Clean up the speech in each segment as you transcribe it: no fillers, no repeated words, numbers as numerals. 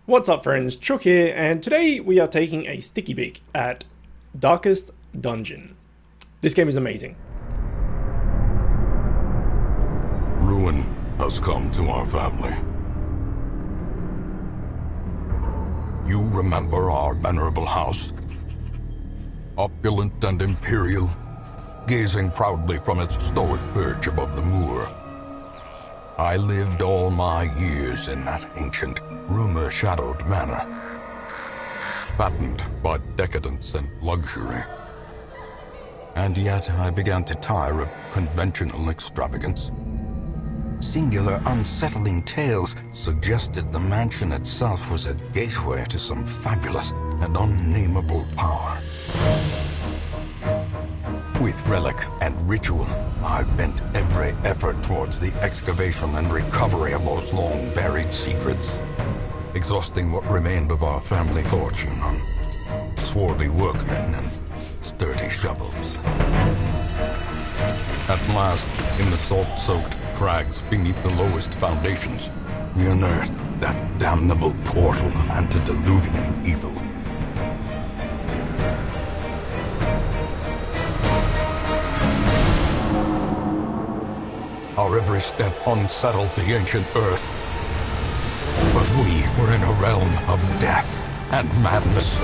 What's up friends, Chook here, and today we are taking a sticky beak at Darkest Dungeon. This game is amazing. Ruin has come to our family. You remember our venerable house? Opulent and imperial, gazing proudly from its stoic perch above the moor. I lived all my years in that ancient, rumor-shadowed manor, fattened by decadence and luxury. And yet I began to tire of conventional extravagance. Singular, unsettling tales suggested the mansion itself was a gateway to some fabulous and unnameable power. With relic and ritual, I bent every effort towards the excavation and recovery of those long-buried secrets, exhausting what remained of our family fortune on swarthy workmen and sturdy shovels. At last, in the salt-soaked crags beneath the lowest foundations, we unearthed that damnable portal of antediluvian evil. Our every step unsettled the ancient earth. But we were in a realm of death and madness.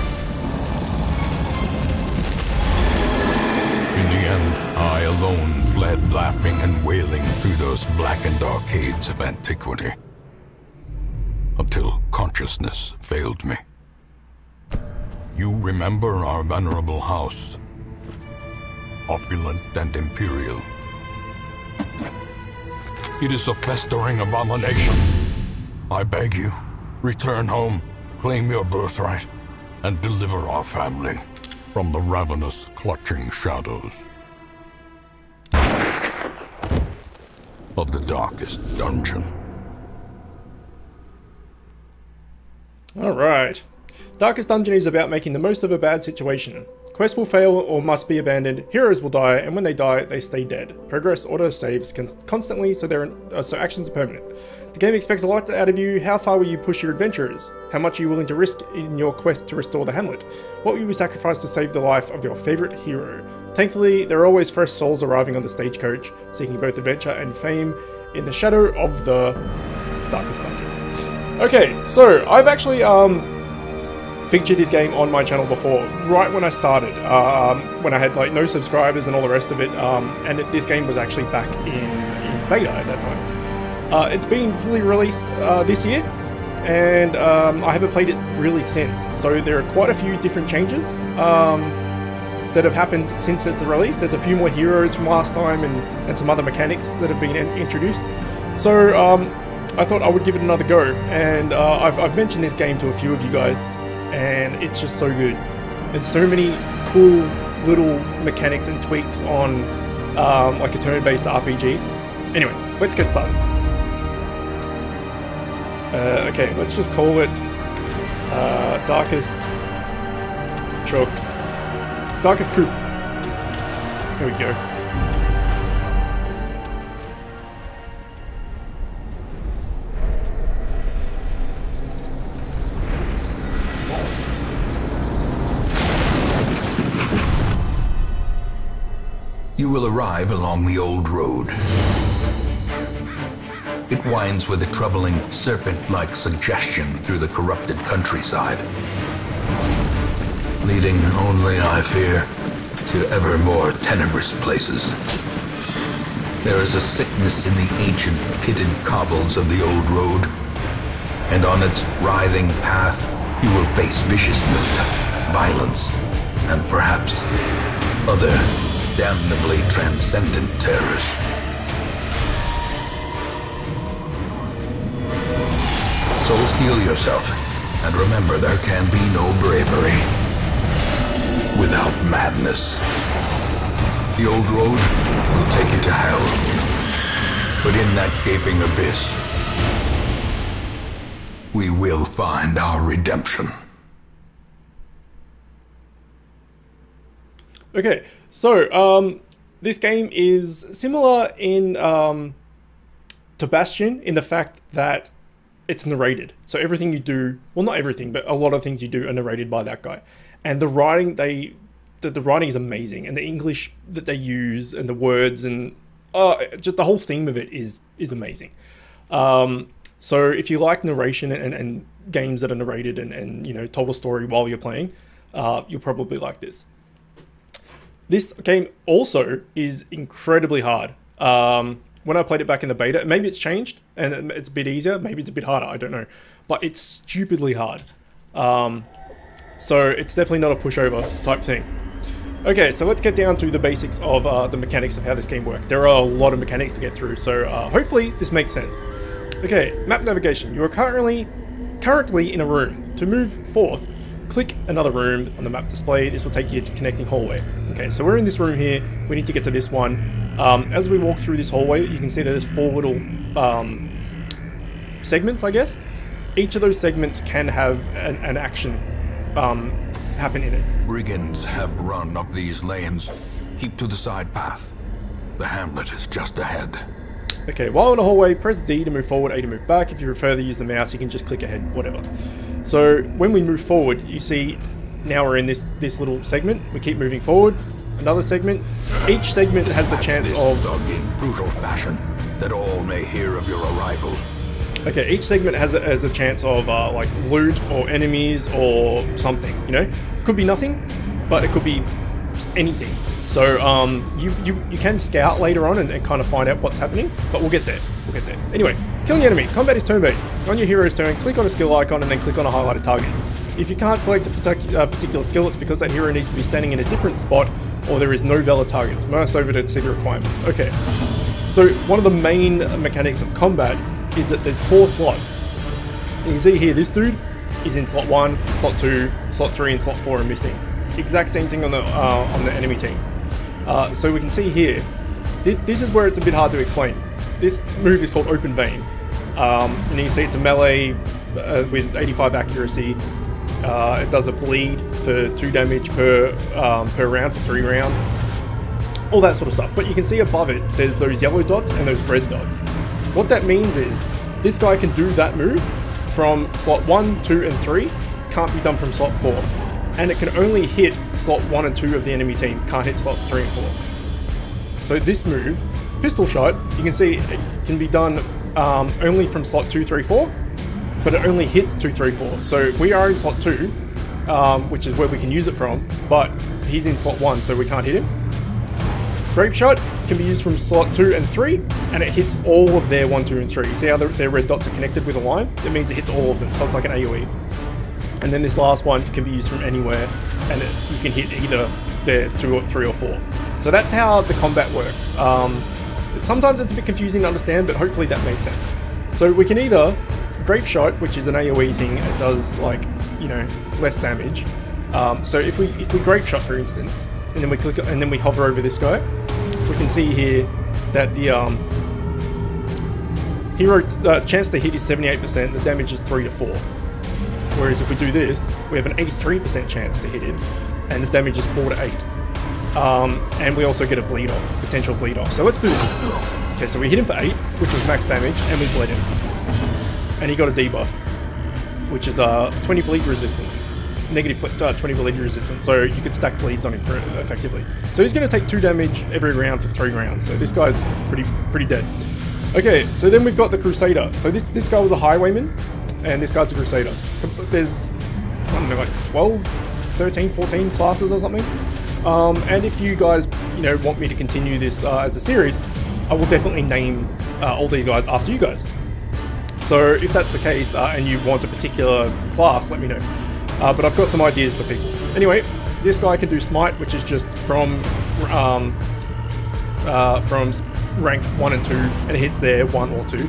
In the end, I alone fled laughing and wailing through those blackened arcades of antiquity, until consciousness failed me. You remember our venerable house, opulent and imperial. It is a festering abomination. I beg you, return home, claim your birthright, and deliver our family from the ravenous, clutching shadows of the darkest dungeon. Alright. Darkest Dungeon is about making the most of a bad situation. Quests will fail or must be abandoned, heroes will die, and when they die, they stay dead. Progress auto-saves constantly, so actions are permanent. The game expects a lot out of you. How far will you push your adventurers? How much are you willing to risk in your quest to restore the hamlet? What will you sacrifice to save the life of your favourite hero? Thankfully, there are always fresh souls arriving on the stagecoach, seeking both adventure and fame in the shadow of the Darkest Dungeon. Okay, so I've actually featured this game on my channel before, right when I started, when I had like no subscribers and all the rest of it, and this game was actually back in beta at that time. It's been fully released this year, and I haven't played it really since, so there are quite a few different changes that have happened since its release. There's a few more heroes from last time and some other mechanics that have been introduced, so I thought I would give it another go, and I've mentioned this game to a few of you guys, and it's just so good. There's so many cool little mechanics and tweaks on like a turn-based RPG. Anyway, let's get started. Okay, let's just call it Darkest Chook's Darkest Coop. There we go. You will arrive along the old road. It winds with a troubling, serpent-like suggestion through the corrupted countryside, leading only, I fear, to ever more tenebrous places. There is a sickness in the ancient, pitted cobbles of the old road, and on its writhing path, you will face viciousness, violence, and perhaps other damnably transcendent terrors. So steel yourself, and remember there can be no bravery without madness. The old road will take you to hell, but in that gaping abyss, we will find our redemption. Okay, so this game is similar in to Bastion in the fact that it's narrated. So everything you do, well, not everything, but a lot of things you do are narrated by that guy. And the writing, the writing is amazing, and the English that they use and the words and just the whole theme of it is amazing. So if you like narration and games that are narrated and you know, told a story while you're playing, you'll probably like this. This game also is incredibly hard. When I played it back in the beta, maybe it's changed and it's a bit easier, maybe it's a bit harder, I don't know. But it's stupidly hard. So it's definitely not a pushover type thing. Okay, so let's get down to the basics of the mechanics of how this game works. There are a lot of mechanics to get through, so hopefully this makes sense. Okay, map navigation. You are currently in a room. To move forth, click another room on the map display. This will take you to connecting hallway. Okay, so we're in this room here. We need to get to this one. As we walk through this hallway, you can see that there's 4 little segments, I guess. Each of those segments can have an action happen in it. Brigands have run up these lanes. Keep to the side path. The hamlet is just ahead. Okay, while in a hallway, press D to move forward, A to move back. If you prefer to use the mouse, you can just click ahead, whatever. So when we move forward, you see now we're in this little segment. We keep moving forward. Another segment. Each segment has the chance of dug in brutal fashion, that all may hear of your arrival. Okay, each segment has a chance of like loot or enemies or something. You know, could be nothing, but it could be just anything. So you can scout later on and kind of find out what's happening, but we'll get there. We'll get there. Anyway, killing the enemy. Combat is turn-based. On your hero's turn, click on a skill icon and then click on a highlighted target. If you can't select a particular skill, it's because that hero needs to be standing in a different spot or there is no valid targets. Mouse over to see the requirements. Okay. So one of the main mechanics of combat is that there's 4 slots. You can see here, this dude is in slot 1, slot 2, slot 3, and slot 4 are missing. Exact same thing on the enemy team. So we can see here, this is where it's a bit hard to explain. This move is called Open Vein. And you can see it's a melee with 85 accuracy. It does a bleed for 2 damage per round for 3 rounds. All that sort of stuff. But you can see above it, there's those yellow dots and those red dots. What that means is, this guy can do that move from slot 1, 2, and 3. Can't be done from slot 4. And it can only hit slot 1 and 2 of the enemy team, can't hit slot 3 and 4. So this move, Pistol Shot, you can see it can be done only from slot 2, 3, 4, but it only hits 2, 3, 4. So we are in slot 2, which is where we can use it from, but he's in slot 1, so we can't hit him. Grape Shot can be used from slot 2 and 3, and it hits all of their 1, 2, and 3. You see how their red dots are connected with a line? It means it hits all of them, so it's like an AoE. And then this last one can be used from anywhere, and you can hit either their 2 or 3 or 4. So that's how the combat works. Sometimes it's a bit confusing to understand, but hopefully that makes sense. So we can either Grape Shot, which is an AoE thing, it does like, you know, less damage. So if we Grape Shot, for instance, and then we click and then we hover over this guy, we can see here that the hero chance to hit is 78%, the damage is 3 to 4. Whereas if we do this, we have an 83% chance to hit him, and the damage is 4 to 8. And we also get a bleed off, potential bleed off. So let's do this. Okay, so we hit him for 8, which was max damage, and we bled him. And he got a debuff, which is 20 bleed resistance. Negative 20 bleed resistance, so you could stack bleeds on him for effectively. So he's going to take 2 damage every round for 3 rounds. So this guy's pretty dead. Okay, so then we've got the Crusader. So this guy was a Highwayman, and this guy's a Crusader. There's, I don't know, like 12, 13, 14 classes or something. And if you guys, you know, want me to continue this as a series, I will definitely name all these guys after you guys. So if that's the case and you want a particular class, let me know. But I've got some ideas for people. Anyway, this guy can do Smite, which is just from rank 1 and 2, and it hits their 1 or 2.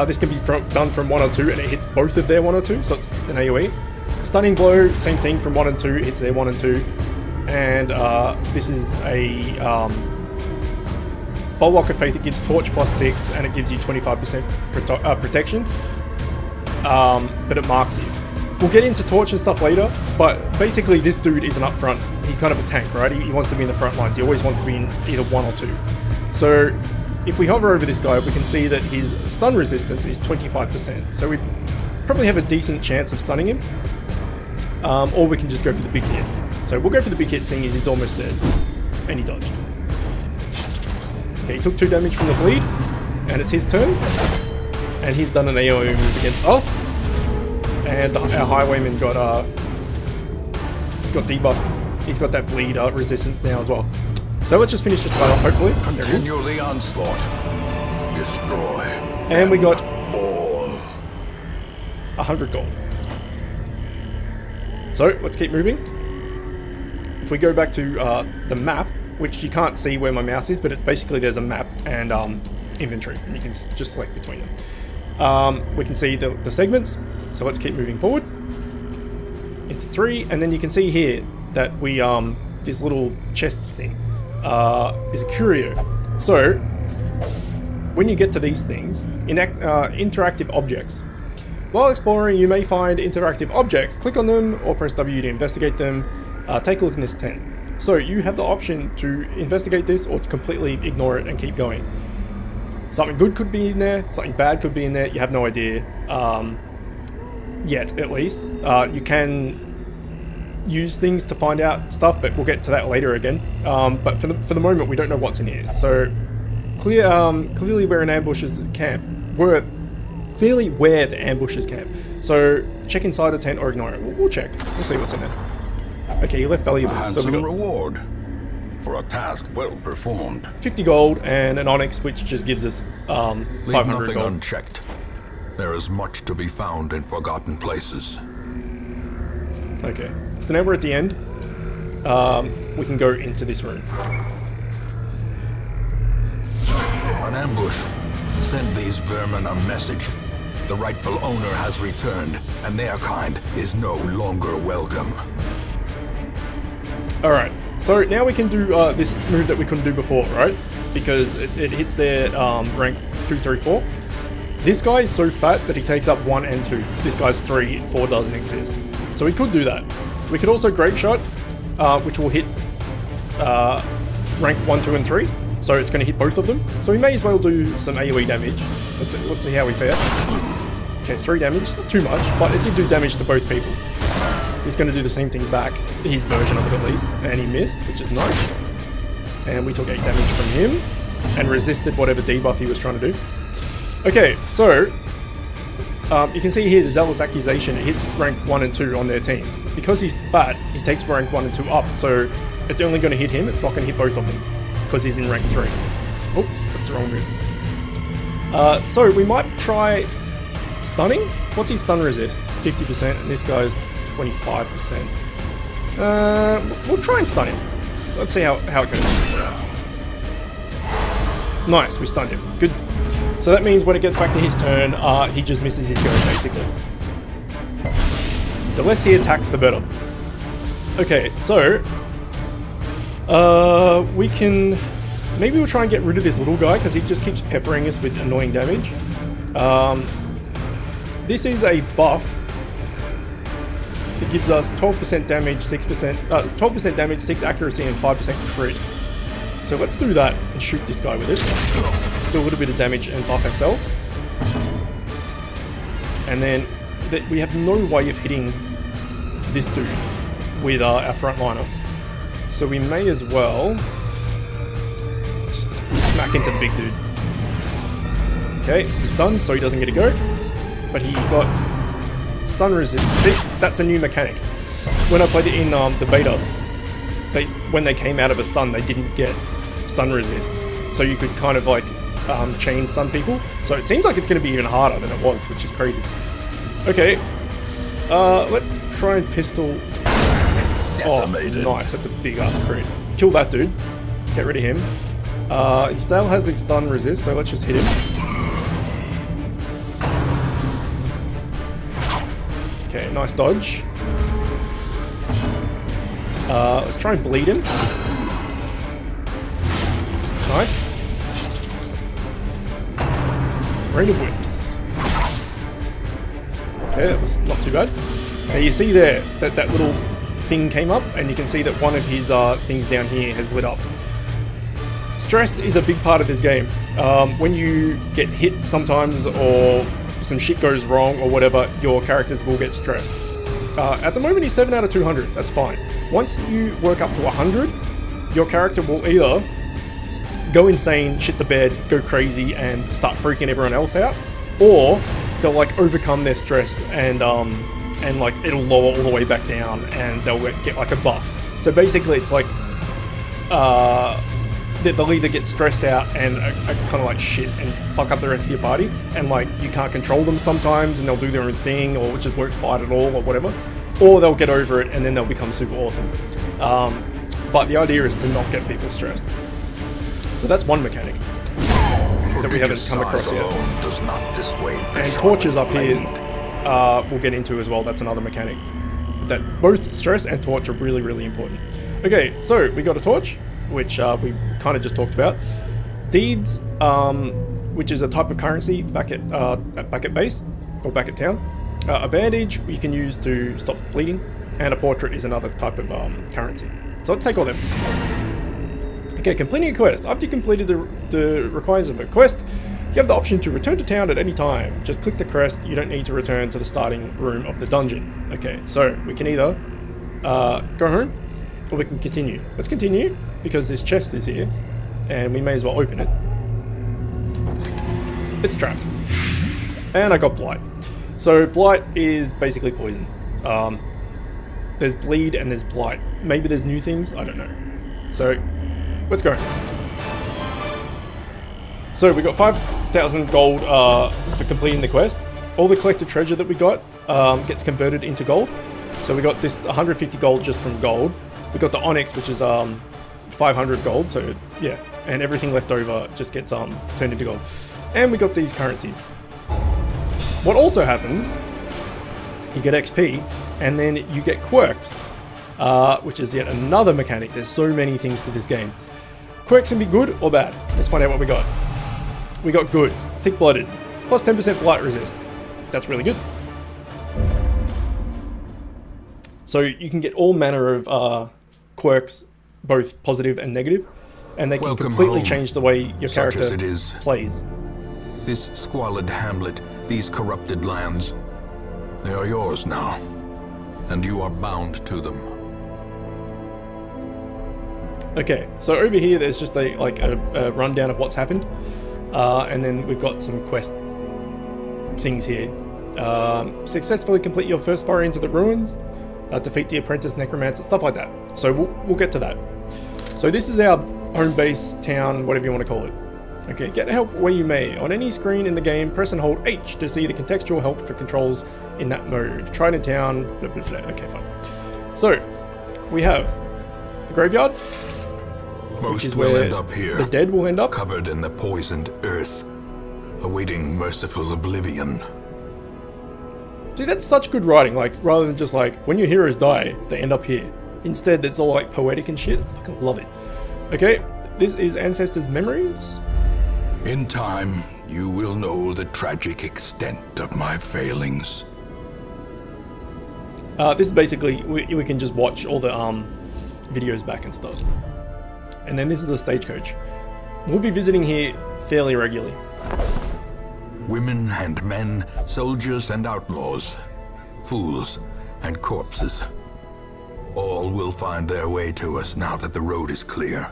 This can be done from 1 or 2, and it hits both of their 1 or 2, so it's an AoE. Stunning Blow, same thing, from 1 and 2, it hits their 1 and 2. And this is a Bulwark of Faith. It gives Torch +6, and it gives you 25% protection, but it marks you. We'll get into Torch and stuff later, but basically this dude is an up front. He's kind of a tank, right? He wants to be in the front lines. He always wants to be in either 1 or 2. So if we hover over this guy, we can see that his stun resistance is 25%. So we probably have a decent chance of stunning him. Or we can just go for the big hit. So we'll go for the big hit, seeing as he's almost dead. And he dodged. Okay, he took 2 damage from the bleed, and it's his turn. And he's done an AoE move against us. And our highwayman got debuffed. He's got that bleed resistance now as well. So let's just finish this battle, hopefully. Continue the onslaught. Destroy. And we got all. 100 gold. So let's keep moving. If we go back to the map, which you can't see where my mouse is, but it basically there's a map and inventory, and you can just select between them. We can see the segments, so let's keep moving forward into 3, and then you can see here that we this little chest thing is a curio. So when you get to these things, interactive objects. While exploring, you may find interactive objects. Click on them or press W to investigate them. Take a look in this tent. So you have the option to investigate this or to completely ignore it and keep going. Something good could be in there, something bad could be in there, you have no idea. Yet, at least. You can use things to find out stuff, but we'll get to that later again. But for the moment, we don't know what's in here. So, clearly we're in ambushes camp. Clearly where the ambushes camp. So, check inside the tent or ignore it. We'll check. We'll see what's in there. Okay, you left valuable. A So we got reward for a task well performed. 50 gold and an onyx, which just gives us 500 nothing gold. unchecked. There is much to be found in forgotten places. Okay, so now we're at the end. We can go into this room. An ambush. Send these vermin a message. The rightful owner has returned, and their kind is no longer welcome. Alright, so now we can do this move that we couldn't do before, right? Because it hits their rank 2, 3, 4. This guy is so fat that he takes up 1 and 2. This guy's 3, 4 doesn't exist. So we could do that. We could also Grape Shot, which will hit rank 1, 2, and 3. So it's going to hit both of them. So we may as well do some AoE damage. Let's see how we fare. Okay, 3 damage, not too much, but it did do damage to both people. He's going to do the same thing back, his version of it at least, and he missed, which is nice. And we took 8 damage from him, and resisted whatever debuff he was trying to do. Okay, so, you can see here the Zealous Accusation, it hits rank 1 and 2 on their team. Because he's fat, he takes rank 1 and 2 up, so it's only going to hit him, it's not going to hit both of them, because he's in rank 3. Oh, that's the wrong move. So we might try stunning. What's his stun resist? 50%, and this guy's 25%. We'll try and stun him. Let's see how it goes. Nice, we stunned him. Good. So that means when it gets back to his turn, he just misses his go, basically. The less he attacks, the better. Okay, so we can... Maybe we'll try and get rid of this little guy, because he just keeps peppering us with annoying damage. This is a buff. It gives us 12% damage, 12% damage, 6 accuracy, and 5% crit. So let's do that and shoot this guy with it. Do a little bit of damage and buff ourselves. And then we have no way of hitting this dude with our frontliner. So we may as well just smack into the big dude. Okay, he's stunned, so he doesn't get a go. But he got stun resist. See, that's a new mechanic. When I played it in the beta, when they came out of a stun, they didn't get stun resist. So you could kind of like chain stun people. So it seems like it's going to be even harder than it was, which is crazy. Okay, let's try and pistol. Decimated. Oh, nice. That's a big ass crit. Kill that dude. Get rid of him. He still has the stun resist, so let's just hit him. Okay, nice dodge. Let's try and bleed him. Nice. Rain of Whips. Okay, that was not too bad. Now you see there that that little thing came up, and you can see that one of his things down here has lit up. stress is a big part of this game. When you get hit sometimes or some shit goes wrong or whatever, your characters will get stressed. At the moment he's 7 out of 200, that's fine. Once you work up to 100, your character will either go insane, shit the bed, go crazy and start freaking everyone else out, or they'll like overcome their stress and like it'll lower all the way back down and they'll get like a buff. So basically it's like they'll either get stressed out and kind of like shit and fuck up the rest of your party, and like you can't control them sometimes and they'll do their own thing or just won't fight at all or whatever, or they'll get over it and then they'll become super awesome. But the idea is to not get people stressed. So that's one mechanic that we haven't come across yet. Does not dissuade and torches up here we'll get into as well. That's another mechanic. That both stress and torch are really, really important. Okay, so we got a torch, which we kind of just talked about. Deeds, which is a type of currency back at base or back at town. A bandage you can use to stop bleeding, and a portrait is another type of currency. So let's take all them. Okay, completing a quest. After you completed the requirements of a quest, you have the option to return to town at any time. Just click the crest. You don't need to return to the starting room of the dungeon. Okay, so we can either go home or we can continue. Let's continue because this chest is here and we may as well open it. It's trapped. And I got blight. So blight is basically poison. There's bleed and there's blight. Maybe there's new things, I don't know. So let's go. So we got 5,000 gold for completing the quest. All the collected treasure that we got gets converted into gold. So we got this 150 gold just from gold. We got the onyx, which is 500 gold. So yeah, and everything left over just gets turned into gold. And we got these currencies. What also happens, you get XP, and then you get quirks, which is yet another mechanic. There's so many things to this game. Quirks can be good or bad. Let's find out what we got. We got good, thick-blooded, plus 10% blight resist. That's really good. So you can get all manner of quirks, both positive and negative, and they can completely change the way your character plays. This squalid hamlet, these corrupted lands, they are yours now, and you are bound to them. Okay, so over here there's just a rundown of what's happened, and then we've got some quest things here. Successfully complete your first foray into the ruins, defeat the apprentice necromancer, stuff like that. So we'll get to that. So this is our home base, town, whatever you want to call it. Okay, get help where you may. On any screen in the game, press and hold H to see the contextual help for controls in that mode. Try it in town, blah, blah, blah. Okay, fine. So, we have the graveyard, which is where end up here, the dead will end up. Covered in the poisoned earth, awaiting merciful oblivion. See, that's such good writing, like, rather than just like, when your heroes die, they end up here. Instead, it's all like poetic and shit. I fucking love it. Okay, this is Ancestors' Memories. In time, you will know the tragic extent of my failings. This is basically, we can just watch all the videos back and stuff. And then this is the stagecoach. We'll be visiting here fairly regularly. Women and men, soldiers and outlaws, fools and corpses. All will find their way to us now that the road is clear.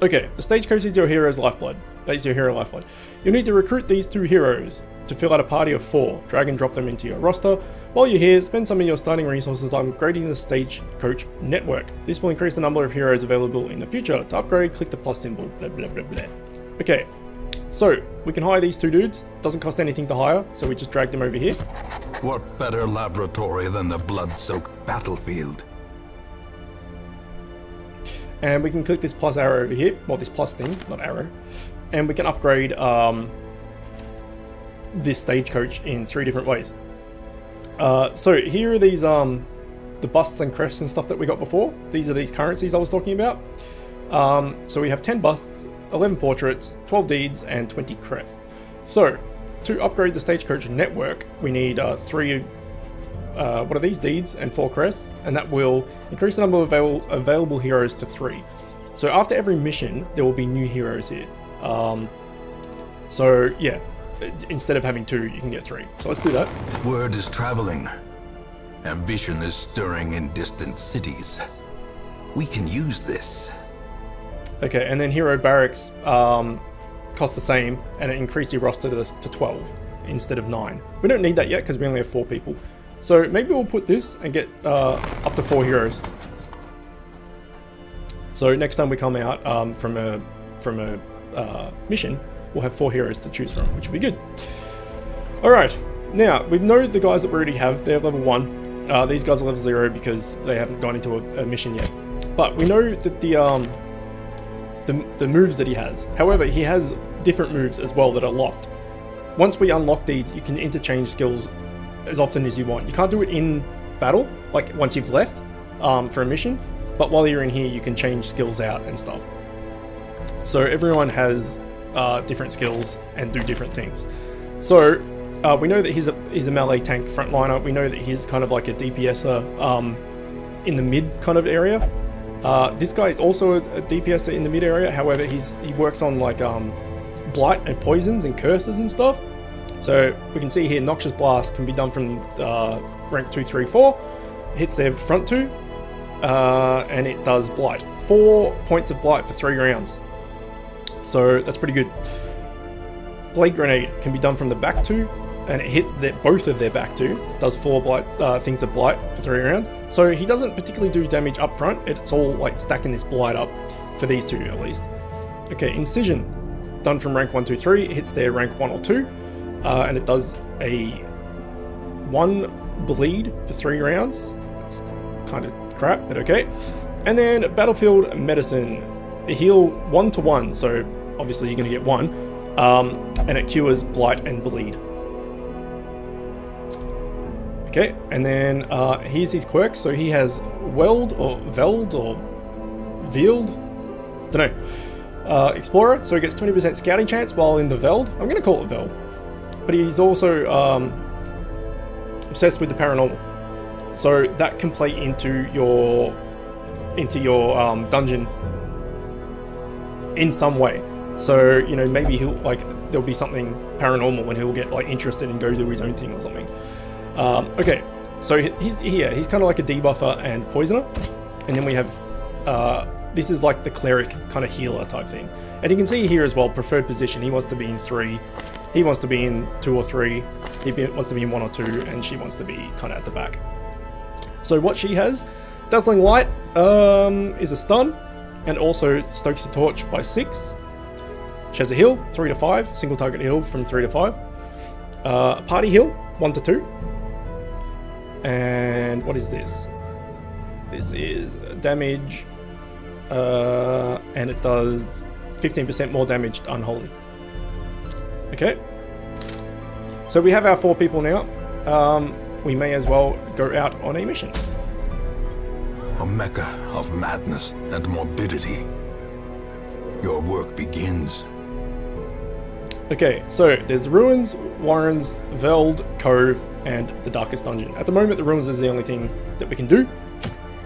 Okay, the stagecoach is your hero's lifeblood. That is your hero lifeblood. You'll need to recruit these 2 heroes to fill out a party of 4. Drag and drop them into your roster. While you're here, spend some of your starting resources on upgrading the stagecoach network. This will increase the number of heroes available in the future. To upgrade, click the plus symbol. Blah, blah, blah, blah. Okay, so we can hire these 2 dudes. Doesn't cost anything to hire, so we just drag them over here. What better laboratory than the blood-soaked battlefield? And we can click this plus arrow over here, well, this plus thing, not arrow, and we can upgrade this stagecoach in 3 different ways. So here are these the busts and crests and stuff that we got before. These are these currencies I was talking about. So we have 10 busts, 11 portraits, 12 deeds, and 20 crests. So to upgrade the stagecoach network, we need 3 what are these, deeds and 4 crests, and that will increase the number of available heroes to 3. So after every mission, there will be new heroes here. So yeah, instead of having 2, you can get 3. So let's do that. Word is traveling. Ambition is stirring in distant cities. We can use this. Okay, and then hero barracks cost the same, and it increased your roster to 12 instead of 9. We don't need that yet because we only have 4 people. So maybe we'll put this and get up to 4 heroes. So next time we come out from a mission, we'll have 4 heroes to choose from, which will be good. All right, now we know the guys that we already have. They're level 1. These guys are level 0 because they haven't gone into a mission yet. But we know that the moves that he has. However, he has different moves as well that are locked. Once we unlock these, you can interchange skills as often as you want. You can't do it in battle, like once you've left for a mission, but while you're in here, you can change skills out and stuff. So everyone has different skills and do different things. So we know that he's a melee tank frontliner. We know that he's kind of like a DPSer in the mid kind of area. This guy is also a DPSer in the mid area. However, he works on like blight and poisons and curses and stuff. So we can see here, Noxious Blast can be done from rank 2, 3, 4. It hits their front 2, and it does blight. 4 points of blight for 3 rounds. So that's pretty good. Blade Grenade can be done from the back 2, and it hits both of their back 2. Does 4 blight things of blight for 3 rounds. So he doesn't particularly do damage up front. It's all like stacking this blight up for these 2 at least. Okay, Incision, done from rank 1, 2, 3. It hits their rank 1 or 2. And it does a 1 bleed for 3 rounds. That's kind of crap, but okay. And then Battlefield Medicine. They heal 1 to 1, so obviously you're going to get 1. And it cures blight and bleed. Okay, and then here's his quirk. So he has Weld or Veld or Veiled. Don't know. Explorer, so he gets 20% scouting chance while in the Veld. I'm going to call it Veld. But he's also obsessed with the paranormal, so that can play into your dungeon in some way. So you know, maybe he'll like there'll be something paranormal when he'll get like interested and go do his own thing or something. Okay, so he's kind of like a debuffer and poisoner, and then we have this is like the cleric kind of healer type thing. And you can see here as well, preferred position. He wants to be in 3. He wants to be in 2 or 3, he wants to be in 1 or 2, and she wants to be kind of at the back. So what she has, Dazzling Light is a stun, and also stokes the torch by 6. She has a heal, 3 to 5, single target heal from 3 to 5. Party heal, 1 to 2. And what is this? This is damage, and it does 15% more damage to Unholy. Okay, so we have our 4 people now. We may as well go out on a mission. A mecca of madness and morbidity. Your work begins. Okay, so there's Ruins, Warrens, Veld, Cove, and the Darkest Dungeon. At the moment, the Ruins is the only thing that we can do.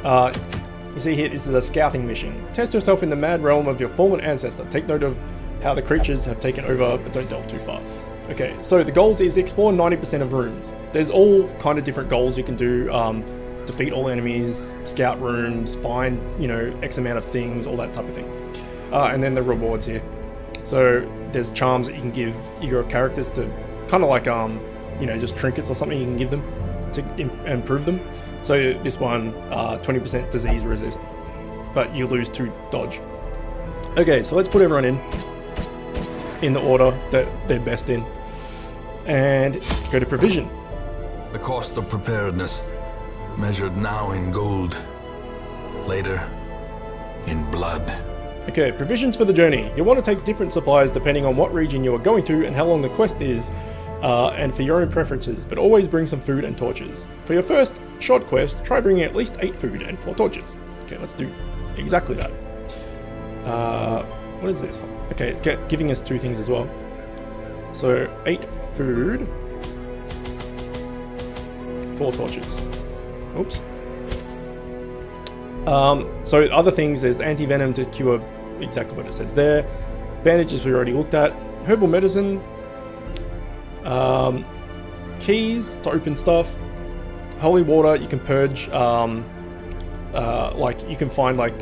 You see here, this is a scouting mission. Test yourself in the mad realm of your fallen ancestor. Take note of how the creatures have taken over, but don't delve too far. Okay, so the goals is explore 90% of rooms. There's all kind of different goals you can do. Defeat all enemies, scout rooms, find, you know, X amount of things, all that type of thing. And then the rewards here. So there's charms that you can give your characters to kind of like, you know, just trinkets or something you can give them to improve them. So this one, 20% disease resist, but you lose 2 dodge. Okay, so let's put everyone in the order that they're best in, and go to provision. The cost of preparedness, measured now in gold, later in blood. Okay, provisions for the journey. You'll want to take different supplies depending on what region you are going to and how long the quest is, and for your own preferences, but always bring some food and torches. For your first short quest, try bringing at least 8 food and 4 torches. Okay, let's do exactly that. What is this? Okay, it's giving us 2 things as well. So 8 food, 4 torches. Oops. So other things, there's anti-venom to cure exactly what it says there. Bandages we already looked at. Herbal medicine. Keys to open stuff. Holy water, you can purge, like you can find like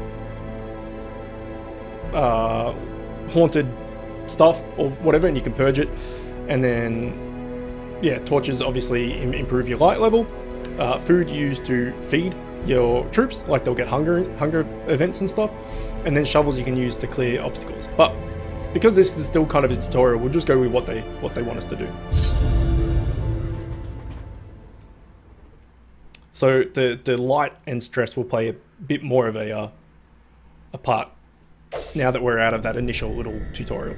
haunted stuff or whatever, and you can purge it. And then, yeah, torches obviously improve your light level. Food used to feed your troops, like they'll get hunger events and stuff. And then shovels you can use to clear obstacles. But because this is still kind of a tutorial, we'll just go with what they want us to do. So the light and stress will play a bit more of a part now that we're out of that initial little tutorial.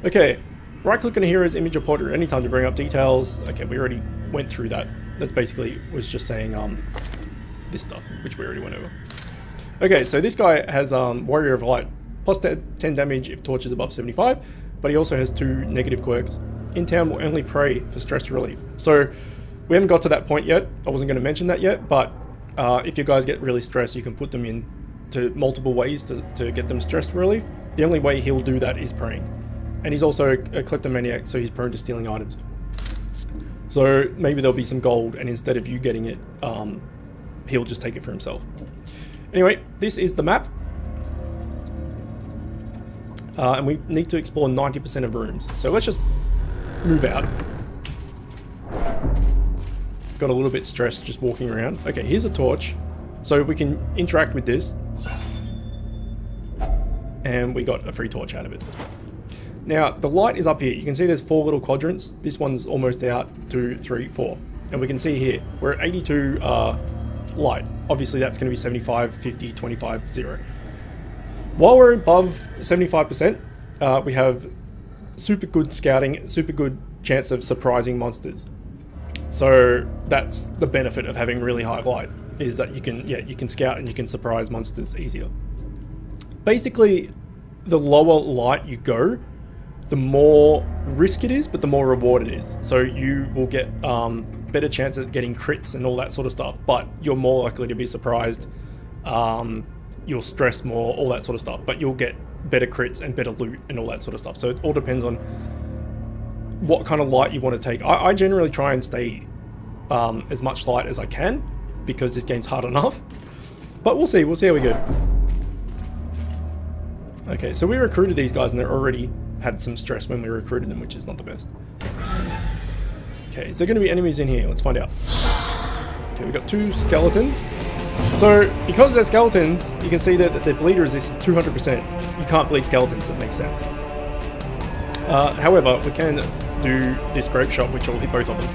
Okay, right click on a hero's image or portrait anytime to bring up details. Okay, we already went through that. That basically was just saying this stuff, which we already went over. Okay, so this guy has Warrior of Light, plus 10 damage if torch is above 75, but he also has 2 negative quirks. In town will only pray for stress relief. So we haven't got to that point yet. I wasn't going to mention that yet, but if you guys get really stressed, you can put them in to multiple ways to get them stress relief. The only way he'll do that is praying. And he's also a kleptomaniac, so he's prone to stealing items. So maybe there'll be some gold, and instead of you getting it, he'll just take it for himself. Anyway, this is the map. And we need to explore 90% of rooms. So let's just move out. Got a little bit stressed just walking around. Okay, here's a torch. So we can interact with this. And we got a free torch out of it. Now, the light is up here. You can see there's 4 little quadrants. This one's almost out, 2, 3, 4. And we can see here, we're at 82 light. Obviously, that's going to be 75, 50, 25, 0. While we're above 75%, we have super good scouting, super good chance of surprising monsters. So that's the benefit of having really high light, is that you can scout and you can surprise monsters easier. Basically, the lower light you go, the more risk it is, but the more reward it is. So you will get better chances at getting crits and all that sort of stuff, but you're more likely to be surprised. You'll stress more, all that sort of stuff, but you'll get better crits and better loot and all that sort of stuff. So it all depends on what kind of light you want to take. I generally try and stay as much light as I can, because this game's hard enough. But we'll see how we go. Okay, so we recruited these guys and they already had some stress when we recruited them, which is not the best. Okay, is there going to be enemies in here? Let's find out. Okay, we've got 2 skeletons. So, because they're skeletons, you can see that their bleed resist is 200%. You can't bleed skeletons, that makes sense. However, we can do this grape shot, which will hit both of them.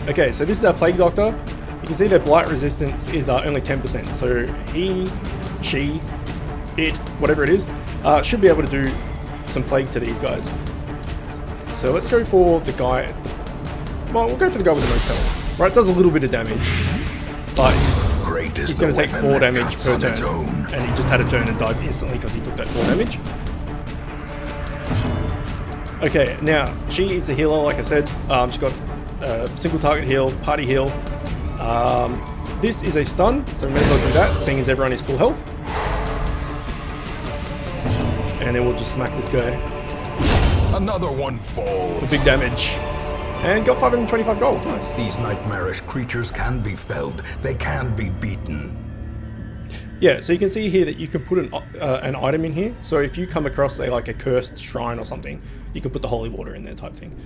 Okay, so this is our Plague Doctor. You can see their blight resistance is only 10%. So he, she, it, whatever it is, should be able to do some plague to these guys. So let's go for the guy at the... Well, we'll go for the guy with the most health. Right, does a little bit of damage, but he's going to take 4 damage per turn, and he just had a turn and died instantly because he took that 4 damage. Okay, now, she is a healer, like I said. She's got single target heal, party heal. This is a stun, so we may as well do that, seeing as everyone is full health. And then we'll just smack this guy. Another one falls. For big damage. And got 525 gold. Nice. These nightmarish creatures can be felled. They can be beaten. Yeah, so you can see here that you can put an item in here. So if you come across like a cursed shrine or something, you can put the holy water in there type thing.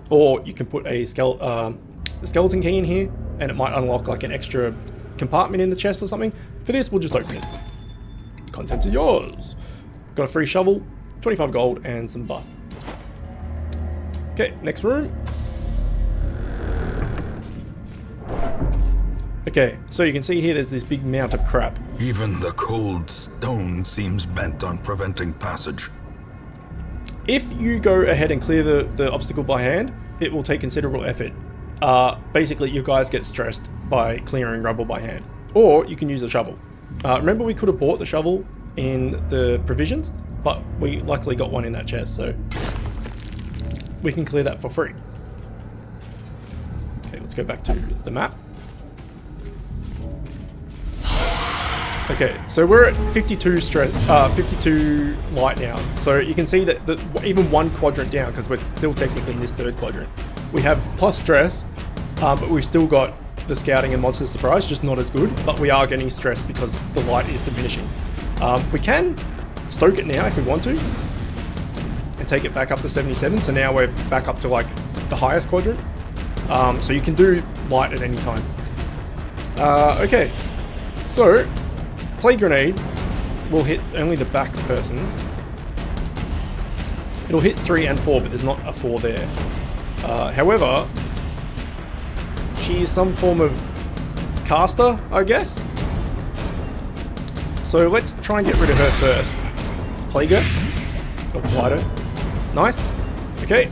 Or you can put a skeleton key in here, and it might unlock like an extra compartment in the chest or something. For this, we'll just open it. Contents are yours. Got a free shovel, 25 gold, and some buff. Okay, next room. Okay, so you can see here there's this big mount of crap. Even the cold stone seems bent on preventing passage. If you go ahead and clear the obstacle by hand, it will take considerable effort. Basically, you guys get stressed by clearing rubble by hand. Or you can use the shovel. Remember, we could have bought the shovel in the provisions, but we luckily got one in that chest, so we can clear that for free. Okay, let's go back to the map. Okay, so we're at 52 stress, 52 light now. So you can see that even one quadrant down, because we're still technically in this third quadrant, we have plus stress, but we've still got the scouting and monster surprise, just not as good. But we are getting stress because the light is diminishing. We can stoke it now if we want to, and take it back up to 77. So now we're back up to like the highest quadrant. So you can do light at any time. Okay, so Plague Grenade will hit only the back person. It'll hit 3 and 4, but there's not a 4 there. However, she is some form of caster, I guess. So let's try and get rid of her first. Let's Plague her. Or Blight her. Nice. Okay.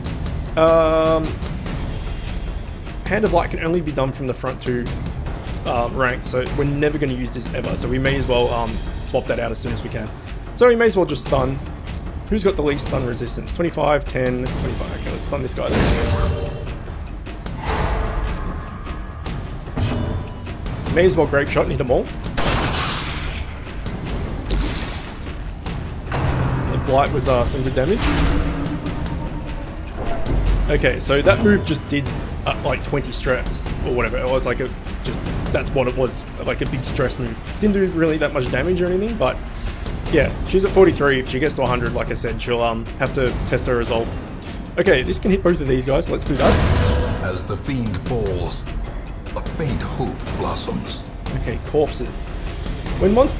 Hand of Light can only be done from the front two ranks, so we're never going to use this ever. So we may as well swap that out as soon as we can. So we may as well just stun. Who's got the least stun resistance? 25, 10, 25. Okay, let's stun this guy then. May as well Grape Shot and hit them all. The Blight was some good damage. Okay, so that move just did like 20 stress or whatever. It was like that's what it was, like a big stress move. Didn't do really that much damage or anything, but yeah, she's at 43. If she gets to 100, like I said, she'll have to test her resolve. Okay, this can hit both of these guys, so let's do that. As the fiend falls, a faint hope blossoms. Okay, corpses. When most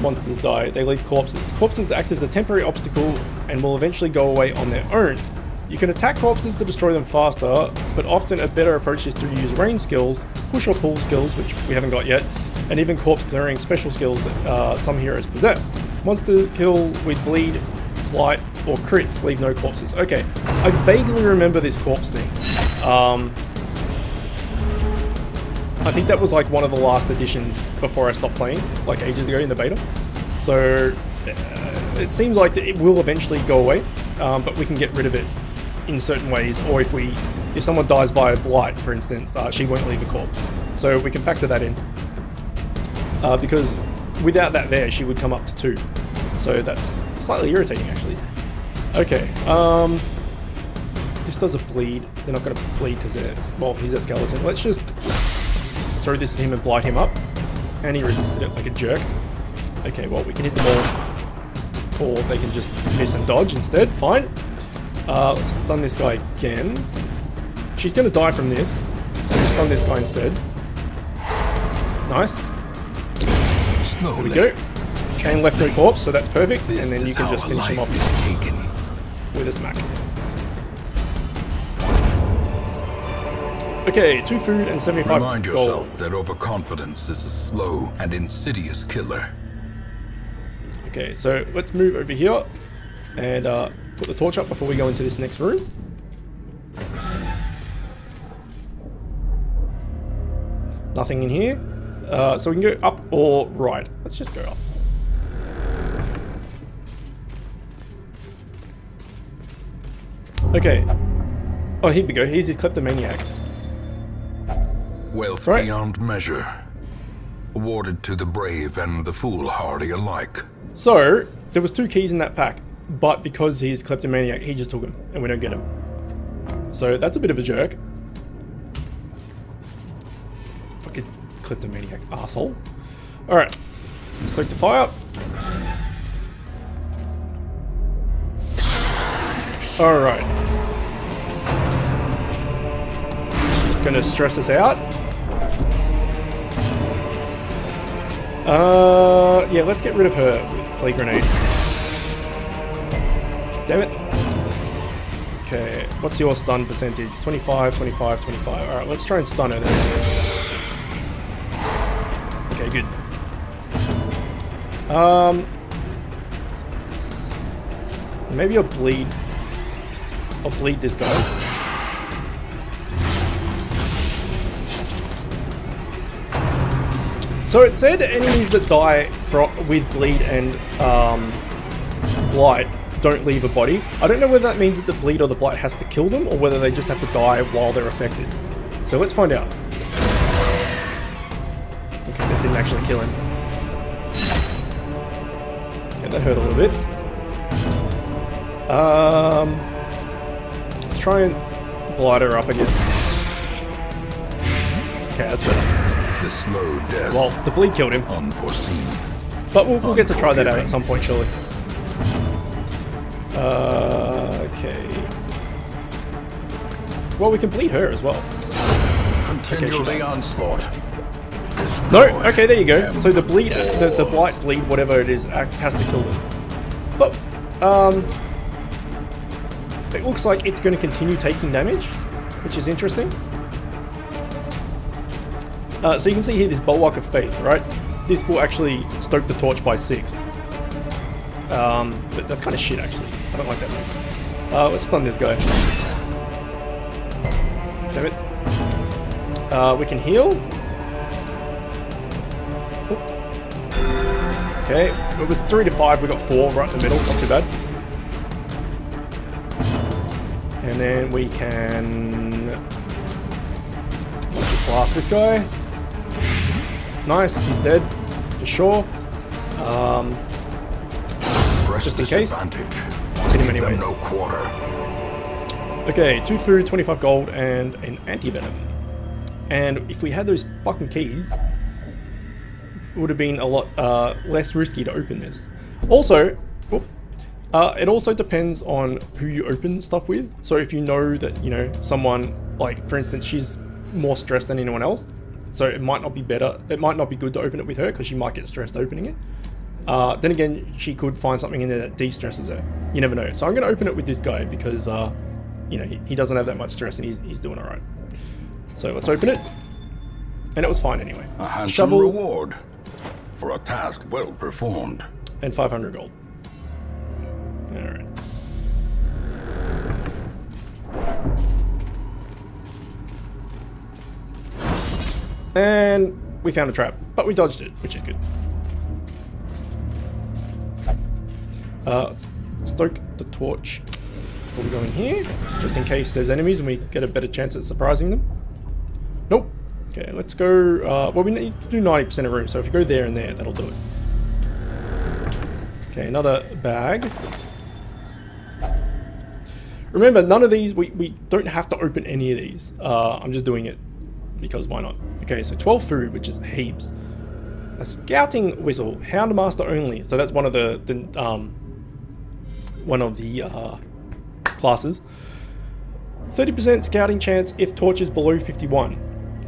monsters die, they leave corpses. Corpses act as a temporary obstacle and will eventually go away on their own. You can attack corpses to destroy them faster, but often a better approach is to use range skills, push or pull skills, which we haven't got yet, and even corpse clearing special skills that some heroes possess. Monster kill with bleed, blight, or crits leave no corpses. Okay, I vaguely remember this corpse thing. I think that was like one of the last editions before I stopped playing, like ages ago in the beta. So it seems like it will eventually go away, but we can get rid of it in certain ways, or if someone dies by a blight, for instance, she won't leave a corpse. So we can factor that in. Because without that there, she would come up to 2. So that's slightly irritating, actually. Okay, this does a bleed. They're not going to bleed because he's a skeleton. Let's just throw this at him and blight him up. And he resisted it like a jerk. Okay, well, we can hit them all. Or they can just miss and dodge instead. Fine. Let's stun this guy again. She's going to die from this. So we'll stun this guy instead. Nice. There we go. And left no corpse, so that's perfect. And then you can just finish him off with a smack. Okay, 2 food and 75 Remind gold. yourself that overconfidence is a slow and insidious killer. Okay, so let's move over here and put the torch up before we go into this next room. Nothing in here. So we can go up or right. Let's just go up. Okay. Oh, here we go. Here's his kleptomaniac. Wealth beyond measure, awarded to the brave and the foolhardy alike. So, there was 2 keys in that pack, but because he's kleptomaniac, he just took them, and we don't get them. So, that's a bit of a jerk. Fucking kleptomaniac asshole. Alright, stoke the fire. Alright. Just gonna stress us out. Yeah, let's get rid of her with Plague Grenade. Damn it. Okay, what's your stun percentage? 25, 25, 25. Alright, let's try and stun her then. Okay, good. Maybe I'll bleed this guy. So it said enemies that die with bleed and blight don't leave a body. I don't know whether that means that the bleed or the blight has to kill them, or whether they just have to die while they're affected. So let's find out. Okay, that didn't actually kill him. that hurt a little bit. Let's try and blight her up again. Okay, that's better. The slow death. Well, the bleed killed him. Unforeseen. But we'll get to try that out at some point, surely. Okay. Well, we can bleed her as well. Continue the onslaught. No, okay, there you go. So the bleed, the blight bleed, whatever it is, has to kill them. But, it looks like it's going to continue taking damage, which is interesting. So you can see here this Bulwark of Faith, right? This will actually stoke the torch by 6. But that's kind of shit, actually. I don't like that move. Let's stun this guy. Damn it. We can heal. Okay, it was 3 to 5, we got 4 right in the middle, not too bad. And then we can blast this guy. Nice, he's dead, for sure. Just in case. Let's hit him anyways. No quarter. Okay, 2 food, 25 gold, and an anti-venom. And if we had those fucking keys, it would have been a lot less risky to open this. Also, it also depends on who you open stuff with. So if you know that, you know, someone, like, for instance, she's more stressed than anyone else, so it might not be better, it might not be good to open it with her because she might get stressed opening it. Then again, she could find something in there that de-stresses her. You never know. So I'm going to open it with this guy because, you know, he doesn't have that much stress and he's doing alright. So let's open it. And it was fine anyway. A handsome shovel reward for a task well performed. and 500 gold. Alright. And we found a trap, but we dodged it, which is good. Let's stoke the torch before we go in here, just in case there's enemies and we get a better chance at surprising them. Nope. Okay, let's go, well, we need to do 90% of room, so if you go there and there, that'll do it. Okay, another bag. Remember, none of these, we don't have to open any of these. I'm just doing it because why not? Okay, so 12 food, which is heaps. A scouting whistle, Houndmaster only. So that's one of the classes. 30% scouting chance if torch is below 51.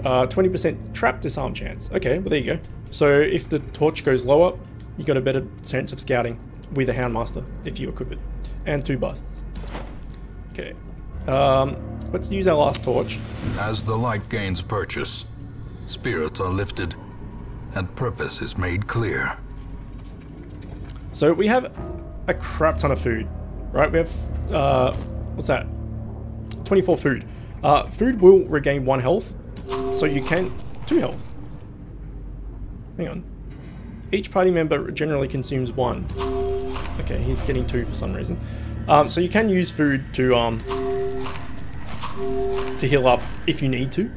20% trap disarm chance. Okay, well there you go. So if the torch goes lower, you got a better chance of scouting with a Houndmaster if you equip it. And 2 busts. Okay. Let's use our last torch. As the light gains purchase, spirits are lifted, and purpose is made clear. So we have a crap ton of food, right? We have, what's that? 24 food. Food will regain 1 health, so you can, 2 health. Hang on. Each party member generally consumes 1. Okay, he's getting 2 for some reason. So you can use food to heal up if you need to.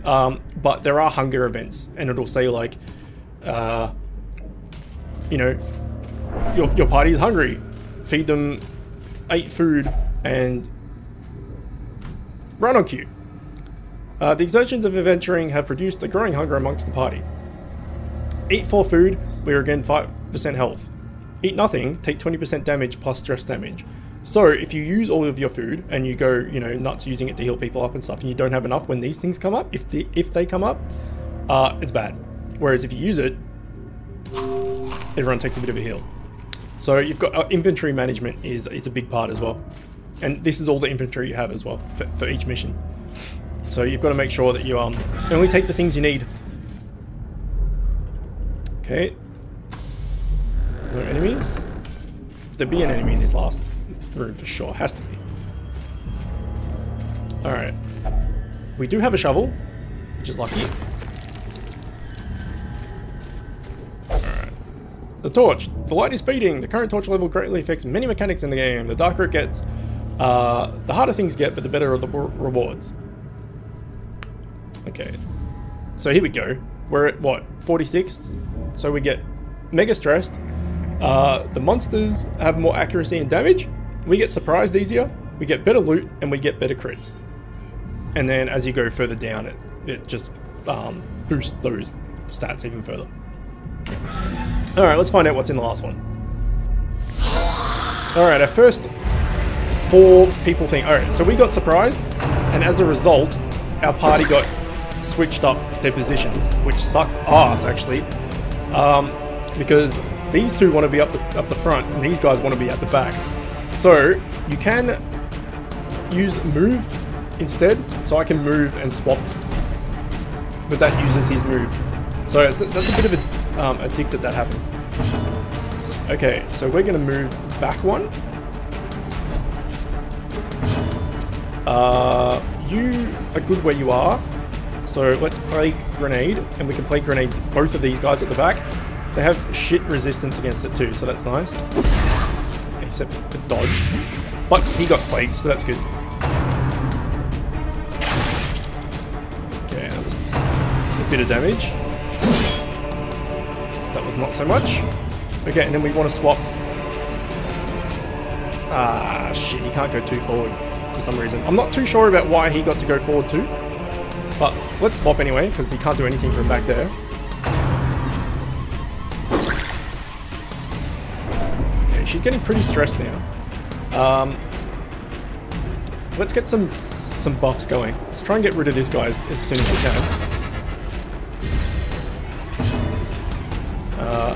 But there are hunger events, and it'll say like, you know, your party is hungry. Feed them 8 food and run on cue. The exertions of adventuring have produced a growing hunger amongst the party. Eat 4 food, we regain 5% health. Eat nothing, take 20% damage plus stress damage. So if you use all of your food and you go, you know, nuts using it to heal people up and stuff, and you don't have enough when these things come up, if they come up, it's bad. Whereas if you use it, everyone takes a bit of a heal. So you've got inventory management is a big part as well, and this is all the inventory you have as well for each mission. So you've got to make sure that you only take the things you need. Okay. No enemies. There'd be an enemy in this last room for sure. Has to be. Alright. We do have a shovel, which is lucky. Alright. The torch. The light is fading. The current torch level greatly affects many mechanics in the game. The darker it gets, the harder things get, but the better are the rewards. Okay. So here we go. We're at what? 46? So we get mega stressed, The monsters have more accuracy and damage. We get surprised easier. We get better loot and we get better crits. And then as you go further down, it just boosts those stats even further. Alright, let's find out what's in the last one. Alright, our first 4 people thing. Alright, so we got surprised, and as a result, our party got switched up their positions, which sucks ass actually. Because these two want to be up the front, and these guys want to be at the back. So you can use move instead, so I can move and swap, but that uses his move. So that's a bit of a dick that happened. Okay, so we're gonna move back one. You are good where you are, so let's play grenade, and we can play grenade both of these guys at the back. They have shit resistance against it too, so that's nice. Except the dodge, but he got plagued, so that's good. Okay, that was a bit of damage. That was not so much. Okay, and then we want to swap. Ah, shit, he can't go too forward for some reason. I'm not too sure about why he got to go forward too, but let's swap anyway, because he can't do anything from back there. Okay, she's getting pretty stressed now. Let's get some buffs going. Let's try and get rid of this guy as soon as we can.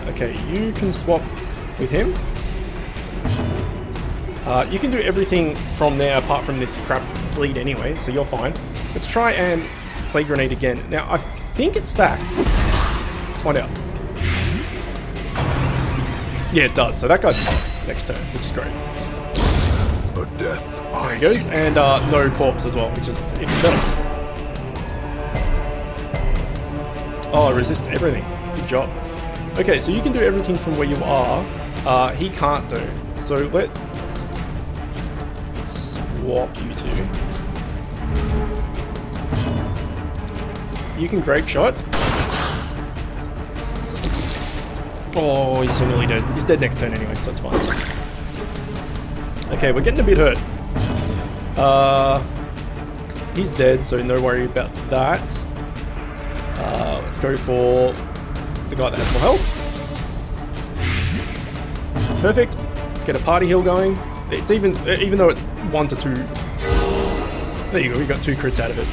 Okay, you can swap with him. You can do everything from there apart from this crap bleed anyway, so you're fine. Let's try and play grenade again. Now, I think it stacks. Let's find out. Yeah, it does. So that guy's fine next turn, which is great. But death, there he goes, and no corpse as well, which is even better. Oh, resist everything. Good job. Okay, so you can do everything from where you are. He can't do. So let's swap you two. You can grape shot. Oh, he's so nearly dead. He's dead next turn anyway, so that's fine. Okay, we're getting a bit hurt. He's dead, so no worry about that. Let's go for the guy that has more health. Perfect. Let's get a party heal going. It's even though it's 1 to 2. There you go. We got 2 crits out of it.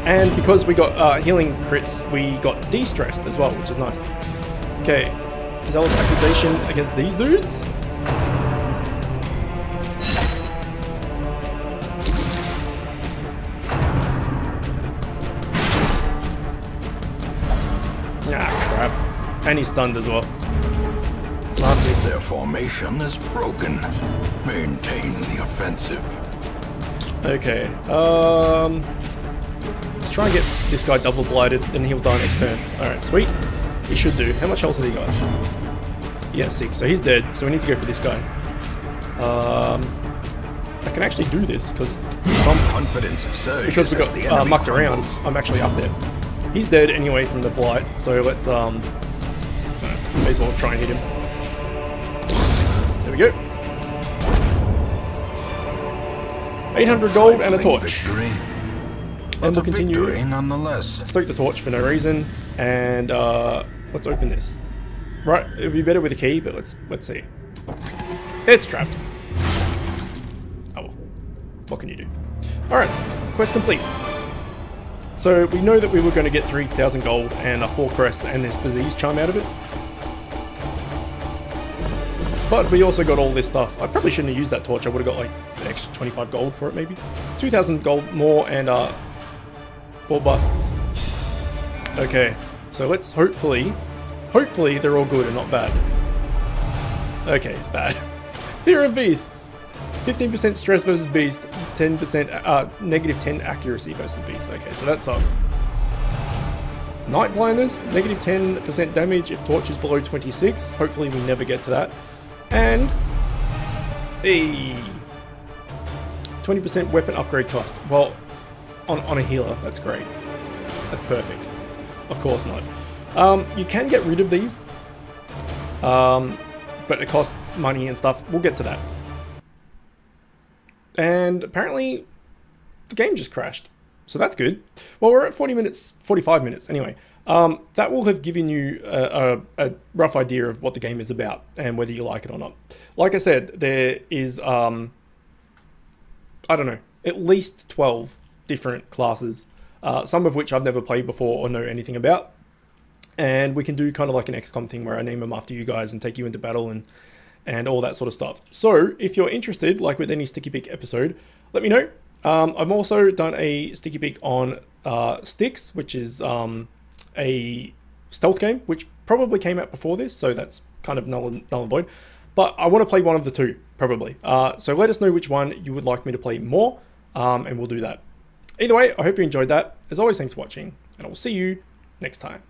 And because we got healing crits, we got de-stressed as well, which is nice. Okay, Zealous Accusation against these dudes. Ah, crap. And he's stunned as well. Lastly, their formation is broken. Maintain the offensive. Okay, let's try and get this guy double blighted, then he'll die next turn. Alright, sweet. He should do. How much health has he got? Yeah, 6. So he's dead, so we need to go for this guy. I can actually do this, because we got mucked around. I'm actually up there. He's dead anyway from the blight, so let's may as well try and hit him. There we go. 800 gold and a torch. Victory. And we'll continue. Victory nonetheless. Let's take the torch for no reason, and let's open this. Right, it would be better with a key, but let's see. It's trapped. Oh well. What can you do? Alright, quest complete. So we know that we were going to get 3,000 gold and 4 crests and this disease charm out of it. But we also got all this stuff. I probably shouldn't have used that torch. I would have got like an extra 25 gold for it maybe. 2,000 gold more and 4 busts. Okay, so let's hopefully they're all good and not bad. Okay, bad. Fear of Beasts. 15% stress versus beast, 10% negative 10 accuracy versus beast. Okay, so that sucks. Night blindness, negative 10% damage if torch is below 26. Hopefully we never get to that. And a 20% weapon upgrade cost. Well, on a healer, that's great. That's perfect. Of course not. You can get rid of these. but it costs money and stuff. We'll get to that. And apparently the game just crashed, so that's good. Well, we're at 45 minutes anyway. That will have given you a rough idea of what the game is about and whether you like it or not. Like I said, there is, I don't know, at least 12 different classes, some of which I've never played before or know anything about. And we can do kind of like an XCOM thing where I name them after you guys and take you into battle and all that sort of stuff. So if you're interested, like with any Sticky Beak episode, let me know. I've also done a Sticky Beak on Styx, which is a stealth game, which probably came out before this, so that's kind of null and void. But I want to play one of the two, probably. So let us know which one you would like me to play more, and we'll do that. Either way, I hope you enjoyed that. As always, thanks for watching, and I will see you next time.